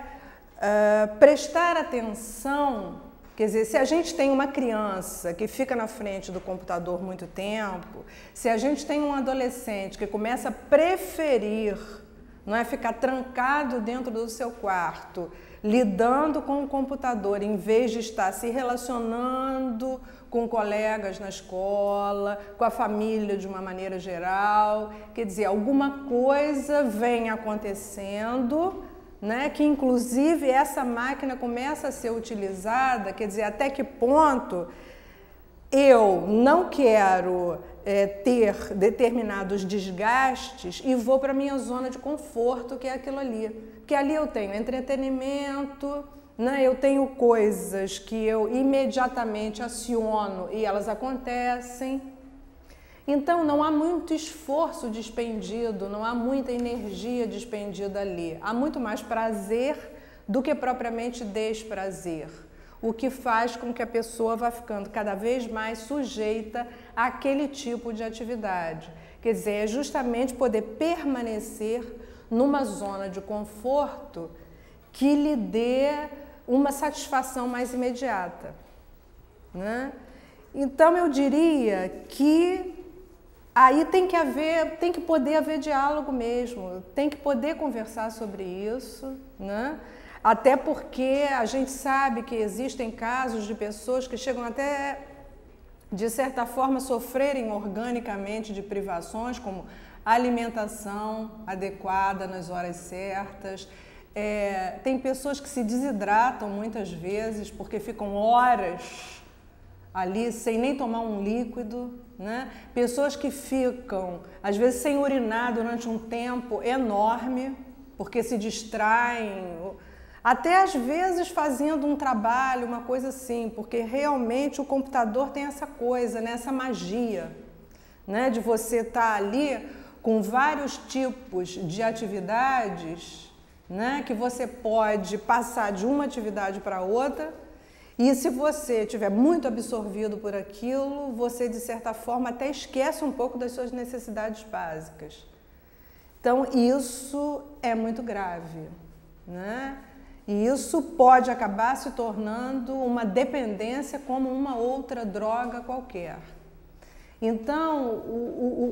prestar atenção. Quer dizer, se a gente tem uma criança que fica na frente do computador muito tempo, se a gente tem um adolescente que começa a preferir, não é, ficar trancado dentro do seu quarto, lidando com o computador, em vez de estar se relacionando com colegas na escola, com a família de uma maneira geral, quer dizer, alguma coisa vem acontecendo, né, que inclusive essa máquina começa a ser utilizada. Quer dizer, até que ponto eu não quero ter determinados desgastes e vou para a minha zona de conforto, que é aquilo ali. Porque ali eu tenho entretenimento, né, eu tenho coisas que eu imediatamente aciono e elas acontecem. Então, não há muito esforço despendido, não há muita energia despendida ali. Há muito mais prazer do que propriamente desprazer, o que faz com que a pessoa vá ficando cada vez mais sujeita àquele tipo de atividade. Quer dizer, é justamente poder permanecer numa zona de conforto que lhe dê uma satisfação mais imediata, né? Então, eu diria que aí tem que poder haver diálogo mesmo, tem que poder conversar sobre isso, né? Até porque a gente sabe que existem casos de pessoas que chegam até, de certa forma, sofrerem organicamente de privações, como alimentação adequada nas horas certas. Tem pessoas que se desidratam muitas vezes porque ficam horas ali sem nem tomar um líquido, né? Pessoas que ficam, às vezes, sem urinar durante um tempo enorme, porque se distraem, até às vezes fazendo um trabalho, uma coisa assim, porque realmente o computador tem essa coisa, né? Essa magia, né? De você estar ali com vários tipos de atividades, né? Que você pode passar de uma atividade para outra. E se você estiver muito absorvido por aquilo, você, de certa forma, até esquece um pouco das suas necessidades básicas. Então, isso é muito grave, né? E isso pode acabar se tornando uma dependência como uma outra droga qualquer. Então,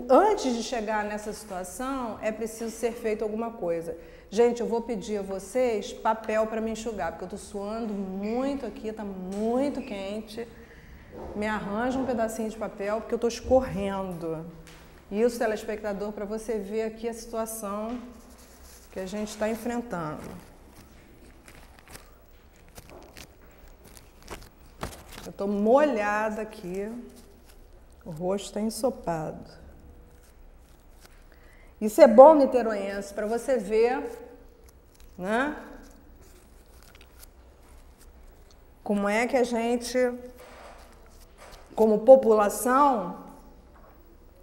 antes de chegar nessa situação, é preciso ser feito alguma coisa. Gente, eu vou pedir a vocês papel para me enxugar, porque eu estou suando muito aqui, está muito quente. Me arranja um pedacinho de papel, porque eu estou escorrendo. Isso, telespectador, para você ver aqui a situação que a gente está enfrentando. Eu estou molhada aqui, o rosto está ensopado. Isso é bom, niteroense, para você ver, né? Como é que a gente, como população,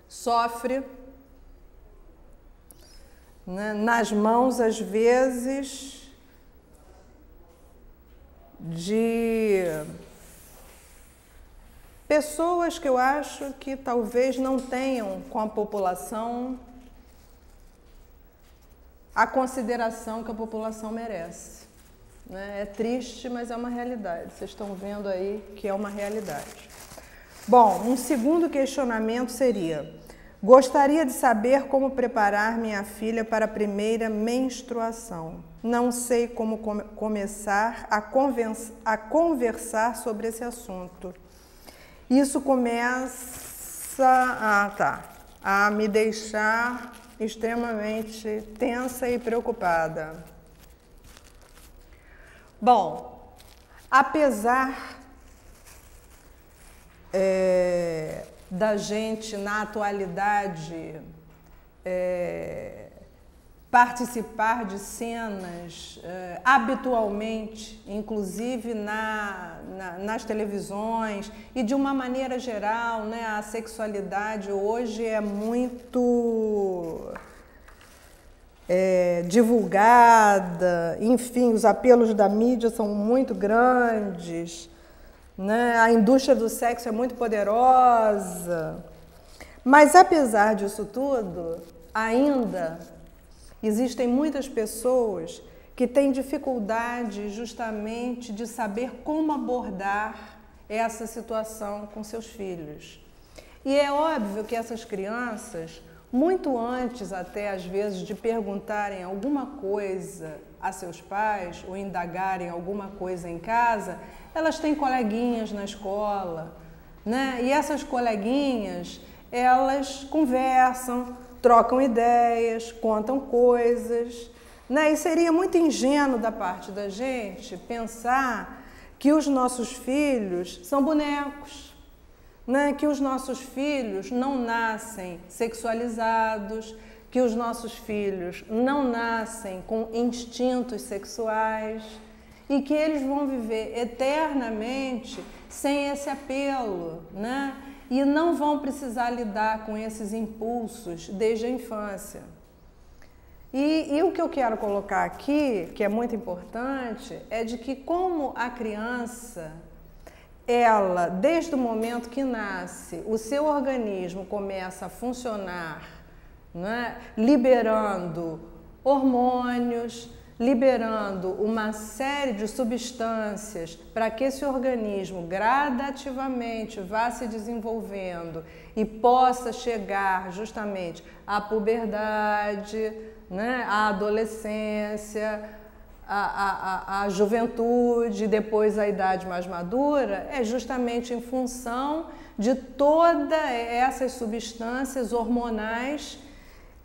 sofre, né, nas mãos, às vezes, de pessoas que eu acho que talvez não tenham com a população a consideração que a população merece. Né? É triste, mas é uma realidade. Vocês estão vendo aí que é uma realidade. Bom, um segundo questionamento seria: gostaria de saber como preparar minha filha para a primeira menstruação. Não sei como começar a conversar sobre esse assunto. Isso começa a me deixar extremamente tensa e preocupada. Bom, apesar da gente, na atualidade, participar de cenas habitualmente, inclusive nas televisões, e de uma maneira geral, né, a sexualidade hoje é muito divulgada, enfim, os apelos da mídia são muito grandes, né? A indústria do sexo é muito poderosa, mas apesar disso tudo, ainda existem muitas pessoas que têm dificuldade justamente de saber como abordar essa situação com seus filhos. E é óbvio que essas crianças, muito antes até às vezes de perguntarem alguma coisa a seus pais ou indagarem alguma coisa em casa, elas têm coleguinhas na escola, né? E essas coleguinhas, elas conversam, trocam ideias, contam coisas, né? E seria muito ingênuo da parte da gente pensar que os nossos filhos são bonecos, né? Que os nossos filhos não nascem sexualizados, que os nossos filhos não nascem com instintos sexuais e que eles vão viver eternamente sem esse apelo, né? E não vão precisar lidar com esses impulsos desde a infância. E o que eu quero colocar aqui, que é muito importante, é de que como a criança, ela, desde o momento que nasce, o seu organismo começa a funcionar, né, liberando hormônios, liberando uma série de substâncias para que esse organismo gradativamente vá se desenvolvendo e possa chegar justamente à puberdade, né, à adolescência, à juventude, depois à idade mais madura, é justamente em função de todas essas substâncias hormonais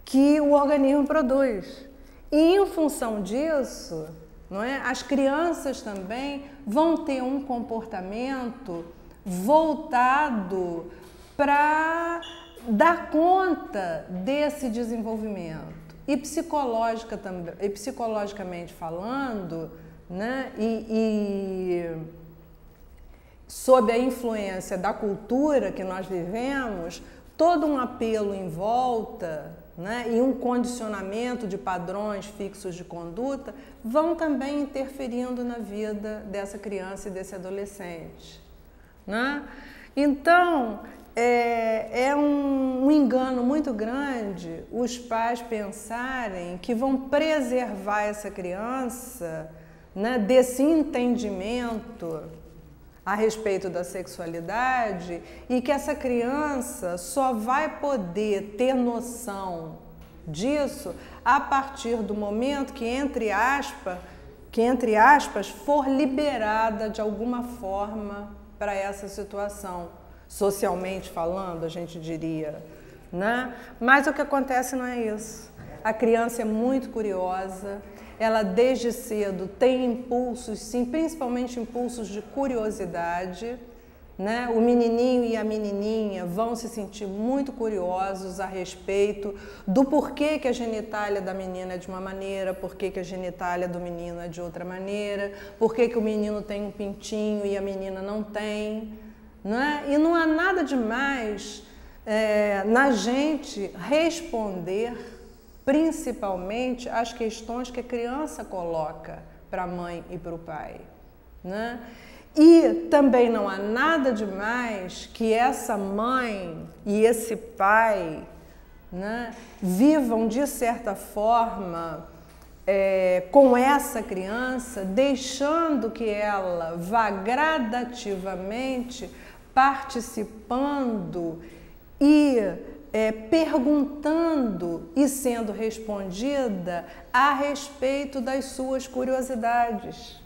que o organismo produz. E em função disso, não é, as crianças também vão ter um comportamento voltado para dar conta desse desenvolvimento. E psicologicamente falando, né, sob a influência da cultura que nós vivemos, todo um apelo em volta, né, e um condicionamento de padrões fixos de conduta vão também interferindo na vida dessa criança e desse adolescente, né? Então, é um engano muito grande os pais pensarem que vão preservar essa criança, né, desse entendimento a respeito da sexualidade, e que essa criança só vai poder ter noção disso a partir do momento que, entre aspas, for liberada de alguma forma para essa situação, socialmente falando, a gente diria, né? Mas o que acontece não é isso. A criança é muito curiosa, ela desde cedo tem impulsos, sim, principalmente impulsos de curiosidade, né? O menininho e a menininha vão se sentir muito curiosos a respeito do porquê que a genitália da menina é de uma maneira, porquê que a genitália do menino é de outra maneira, porquê que o menino tem um pintinho e a menina não tem, né? E não há nada demais na gente responder principalmente as questões que a criança coloca para a mãe e para o pai, né? E também não há nada demais que essa mãe e esse pai, né, vivam de certa forma com essa criança, deixando que ela vá gradativamente participando e perguntando e sendo respondida a respeito das suas curiosidades.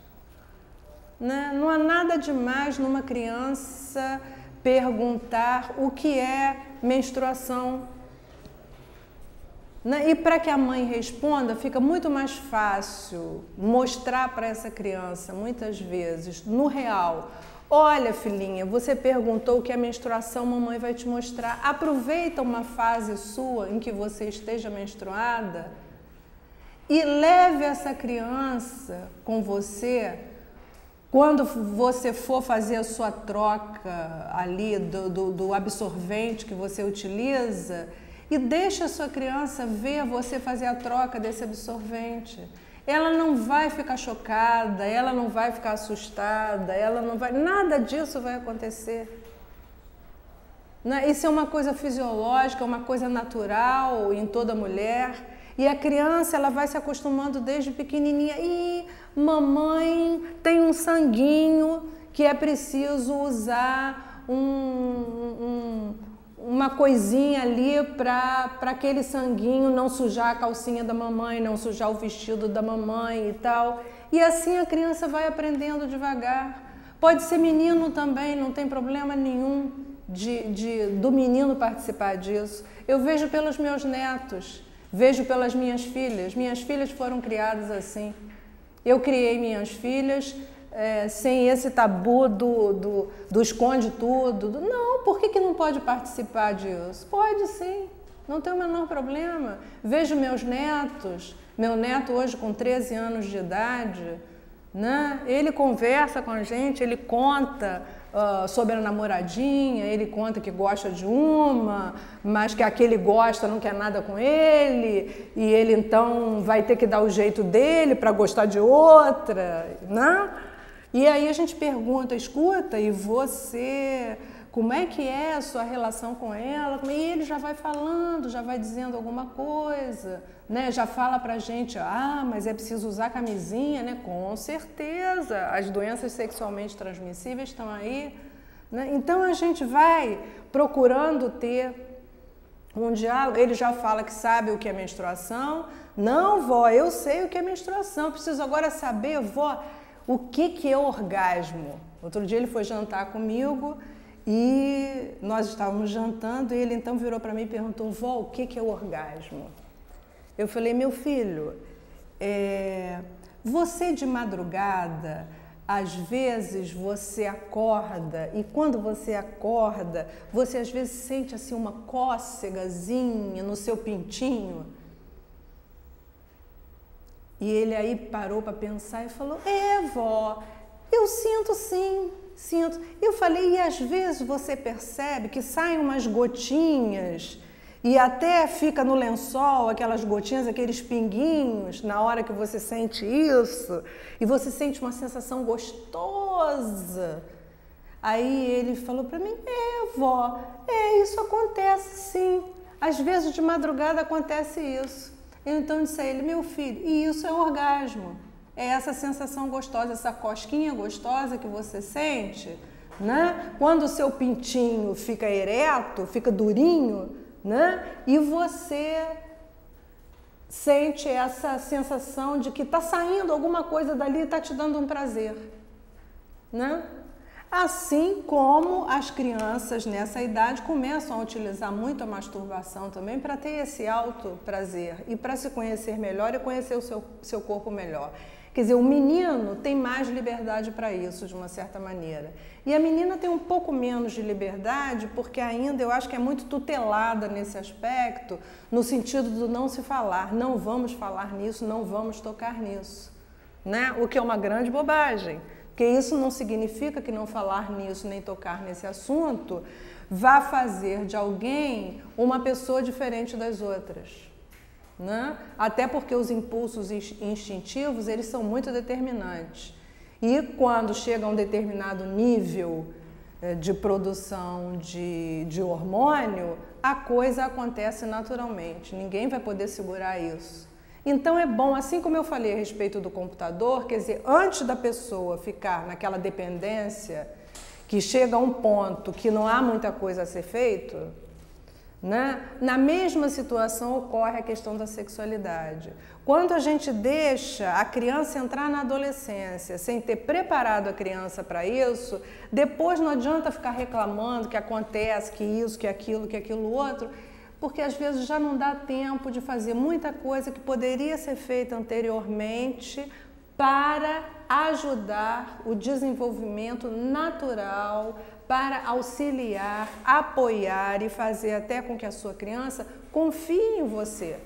Né? Não há nada demais numa criança perguntar o que é menstruação. Né? E para que a mãe responda, fica muito mais fácil mostrar para essa criança, muitas vezes, no real: olha, filhinha, você perguntou o que é menstruação, mamãe vai te mostrar. Aproveita uma fase sua em que você esteja menstruada e leve essa criança com você quando você for fazer a sua troca ali do absorvente que você utiliza, e deixa a sua criança ver você fazer a troca desse absorvente. Ela não vai ficar chocada, ela não vai ficar assustada, nada disso vai acontecer. Isso é uma coisa fisiológica, uma coisa natural em toda mulher. E a criança, ela vai se acostumando desde pequenininha. E mamãe tem um sanguinho que é preciso usar uma coisinha ali para aquele sanguinho não sujar a calcinha da mamãe, não sujar o vestido da mamãe e tal. E assim a criança vai aprendendo devagar. Pode ser menino também, não tem problema nenhum do menino participar disso. Eu vejo pelos meus netos, vejo pelas minhas filhas. Minhas filhas foram criadas assim. Eu criei minhas filhas sem esse tabu do esconde tudo. Não, por que não pode participar disso? Pode sim, não tem o menor problema. Vejo meus netos, meu neto hoje com 13 anos de idade, né? Ele conversa com a gente, ele conta sobre a namoradinha, ele conta que gosta de uma, mas que aquele gosta não quer nada com ele, e ele então vai ter que dar o jeito dele para gostar de outra, né? E aí a gente pergunta: escuta, e você, como é que é a sua relação com ela? E ele já vai falando, já vai dizendo alguma coisa, né? Já fala pra gente: mas é preciso usar camisinha, né? Com certeza, as doenças sexualmente transmissíveis estão aí, né? Então a gente vai procurando ter um diálogo. Ele já fala que sabe o que é menstruação. Não, vó, eu sei o que é menstruação, preciso agora saber, vó, o que é orgasmo. Outro dia ele foi jantar comigo e nós estávamos jantando e ele então virou para mim e perguntou: vó, o que é o orgasmo? Eu falei: meu filho, você de madrugada, às vezes você acorda, e quando você acorda, você às vezes sente assim uma cócegazinha no seu pintinho. E ele aí parou para pensar e falou: vó, eu sinto sim, sinto. Eu falei: e às vezes você percebe que saem umas gotinhas e até fica no lençol aquelas gotinhas, aqueles pinguinhos, na hora que você sente isso, e você sente uma sensação gostosa. Aí ele falou para mim: vó, isso acontece sim, às vezes de madrugada acontece isso. Eu então disse a ele: meu filho, e isso é orgasmo. é essa sensação gostosa, essa cosquinha gostosa que você sente, né? Quando o seu pintinho fica ereto, fica durinho, né? E você sente essa sensação de que está saindo alguma coisa dali e está te dando um prazer, né? Assim como as crianças nessa idade começam a utilizar muito a masturbação também para ter esse alto prazer e para se conhecer melhor e conhecer o seu corpo melhor. Quer dizer, o menino tem mais liberdade para isso, de uma certa maneira. E a menina tem um pouco menos de liberdade, porque ainda eu acho que é muito tutelada nesse aspecto, no sentido do não se falar, não vamos falar nisso, não vamos tocar nisso, né? O que é uma grande bobagem, porque isso não significa que não falar nisso, nem tocar nesse assunto, vá fazer de alguém uma pessoa diferente das outras. Né? Até porque os impulsos instintivos, eles são muito determinantes. E quando chega a um determinado nível de produção de hormônio, a coisa acontece naturalmente. Ninguém vai poder segurar isso. Então é bom, assim como eu falei a respeito do computador, quer dizer, antes da pessoa ficar naquela dependência, que chega a um ponto que não há muita coisa a ser feito, né? Na mesma situação ocorre a questão da sexualidade. Quando a gente deixa a criança entrar na adolescência sem ter preparado a criança para isso, depois não adianta ficar reclamando que acontece, que isso, que aquilo outro, porque às vezes já não dá tempo de fazer muita coisa que poderia ser feita anteriormente para ajudar o desenvolvimento natural, para auxiliar, apoiar e fazer até com que a sua criança confie em você,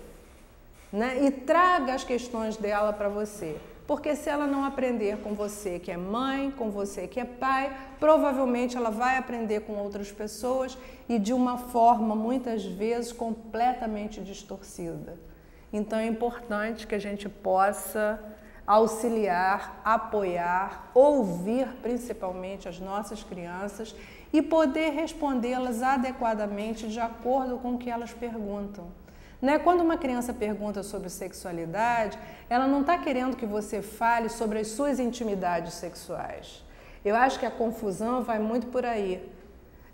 né? E traga as questões dela para você. Porque se ela não aprender com você que é mãe, com você que é pai, provavelmente ela vai aprender com outras pessoas e de uma forma, muitas vezes, completamente distorcida. Então é importante que a gente possa auxiliar, apoiar, ouvir principalmente as nossas crianças e poder respondê-las adequadamente de acordo com o que elas perguntam. Né? Quando uma criança pergunta sobre sexualidade, ela não está querendo que você fale sobre as suas intimidades sexuais. Eu acho que a confusão vai muito por aí.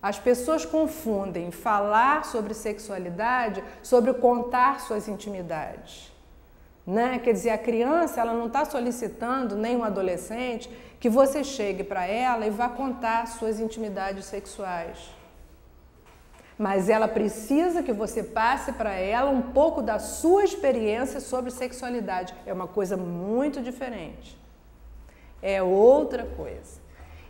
As pessoas confundem falar sobre sexualidade sobre contar suas intimidades. Né? Quer dizer, a criança ela não está solicitando, nem um adolescente, que você chegue para ela e vá contar suas intimidades sexuais. Mas ela precisa que você passe para ela um pouco da sua experiência sobre sexualidade. É uma coisa muito diferente. É outra coisa.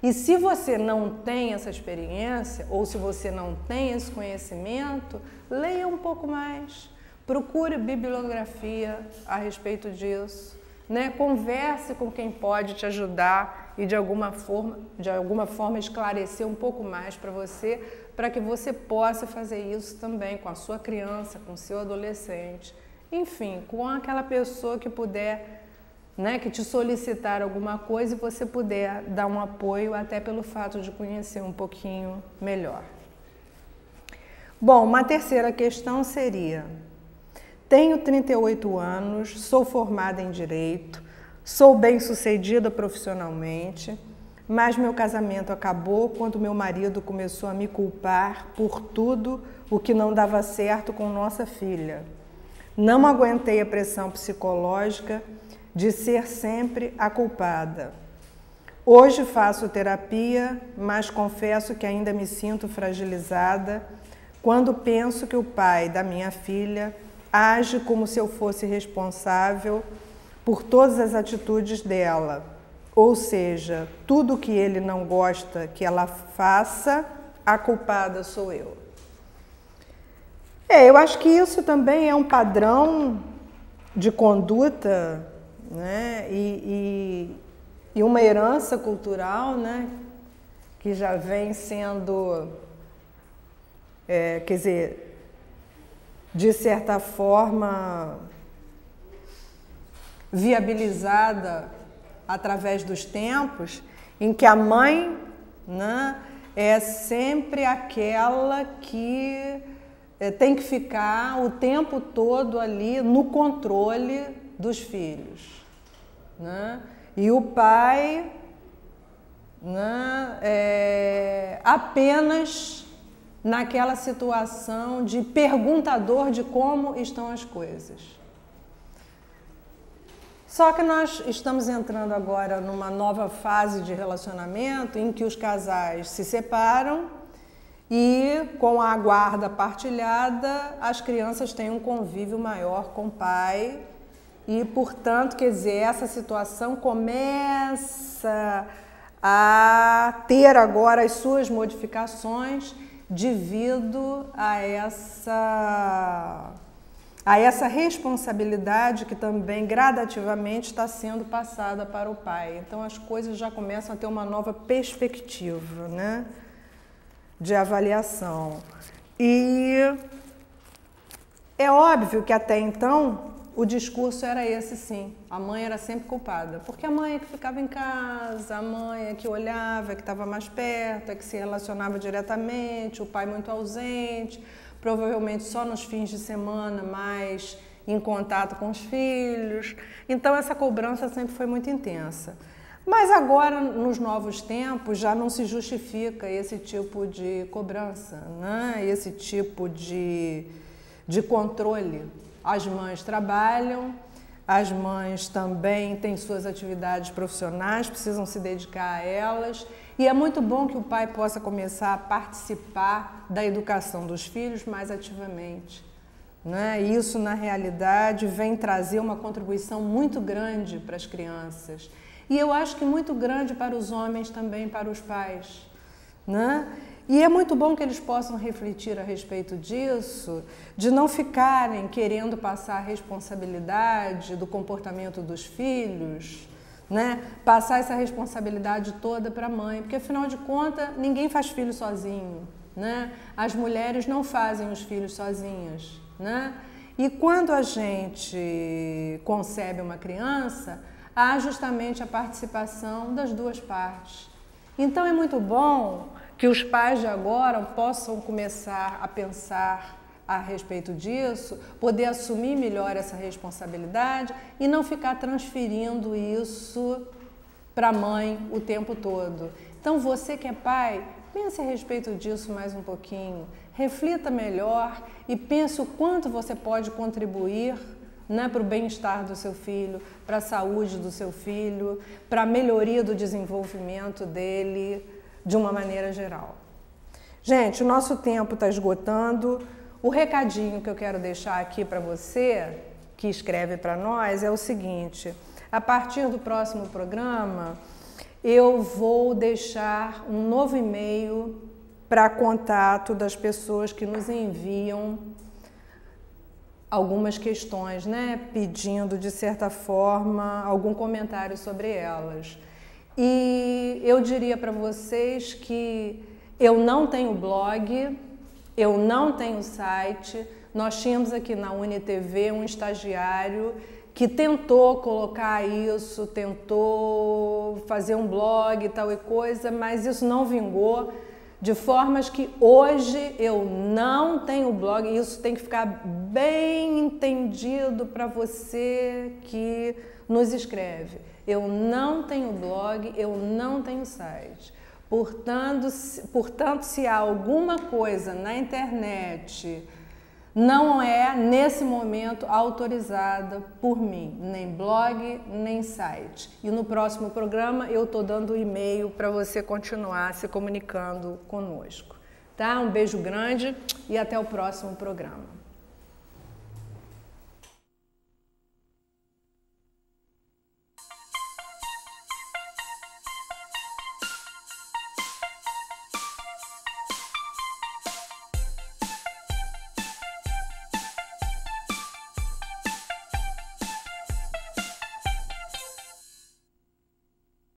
E se você não tem essa experiência, ou se você não tem esse conhecimento, leia um pouco mais. Procure bibliografia a respeito disso, né? Converse com quem pode te ajudar e de alguma forma esclarecer um pouco mais para você, para que você possa fazer isso também com a sua criança, com o seu adolescente, enfim, com aquela pessoa que puder, né, que te solicitar alguma coisa e você puder dar um apoio até pelo fato de conhecer um pouquinho melhor. Bom, uma terceira questão seria: tenho 38 anos, sou formada em Direito, sou bem-sucedida profissionalmente, mas meu casamento acabou quando meu marido começou a me culpar por tudo o que não dava certo com nossa filha. Não aguentei a pressão psicológica de ser sempre a culpada. Hoje faço terapia, mas confesso que ainda me sinto fragilizada quando penso que o pai da minha filha age como se eu fosse responsável por todas as atitudes dela. Ou seja, tudo que ele não gosta que ela faça, a culpada sou eu. Eu acho que isso também é um padrão de conduta, né? E uma herança cultural, né? Que já vem sendo, quer dizer, de certa forma, viabilizada através dos tempos, em que a mãe, né, é sempre aquela que tem que ficar o tempo todo ali no controle dos filhos. né? E o pai, né, apenas naquela situação de perguntador de como estão as coisas. Só que nós estamos entrando agora numa nova fase de relacionamento em que os casais se separam e, com a guarda partilhada, as crianças têm um convívio maior com o pai e, portanto, quer dizer, essa situação começa a ter agora as suas modificações devido a essa responsabilidade que também gradativamente está sendo passada para o pai. Então as coisas já começam a ter uma nova perspectiva, né, de avaliação. E é óbvio que até então o discurso era esse, sim. A mãe era sempre culpada, porque a mãe é que ficava em casa, a mãe é que olhava, é que estava mais perto, é que se relacionava diretamente, o pai muito ausente, provavelmente só nos fins de semana, mais em contato com os filhos. Então essa cobrança sempre foi muito intensa. Mas agora, nos novos tempos, já não se justifica esse tipo de cobrança, né? Esse tipo de controle. As mães trabalham, as mães também têm suas atividades profissionais, precisam se dedicar a elas. E é muito bom que o pai possa começar a participar da educação dos filhos mais ativamente, né? Isso, na realidade, vem trazer uma contribuição muito grande para as crianças. E eu acho que muito grande para os homens também, para os pais, né? E é muito bom que eles possam refletir a respeito disso, de não ficarem querendo passar a responsabilidade do comportamento dos filhos, né? Passar essa responsabilidade toda para a mãe, porque afinal de contas ninguém faz filho sozinho, né? As mulheres não fazem os filhos sozinhas, né? E quando a gente concebe uma criança, há justamente a participação das duas partes. Então é muito bom que os pais de agora possam começar a pensar a respeito disso, poder assumir melhor essa responsabilidade e não ficar transferindo isso para a mãe o tempo todo. Então você que é pai, pense a respeito disso mais um pouquinho, reflita melhor e pense o quanto você pode contribuir, né, para o bem-estar do seu filho, para a saúde do seu filho, para a melhoria do desenvolvimento dele, de uma maneira geral. Gente, o nosso tempo está esgotando. O recadinho que eu quero deixar aqui para você, que escreve para nós, é o seguinte: a partir do próximo programa, eu vou deixar um novo e-mail para contato das pessoas que nos enviam algumas questões, né, pedindo, de certa forma, algum comentário sobre elas. E eu diria para vocês que eu não tenho blog, eu não tenho site. Nós tínhamos aqui na UniTV um estagiário que tentou colocar isso, tentou fazer um blog e tal e coisa, mas isso não vingou, de formas que hoje eu não tenho blog. Isso tem que ficar bem entendido para você que nos escreve. Eu não tenho blog, eu não tenho site. Portanto, se há alguma coisa na internet, não é, nesse momento, autorizada por mim, nem blog, nem site. E no próximo programa eu estou dando e-mail para você continuar se comunicando conosco. Tá? Um beijo grande e até o próximo programa.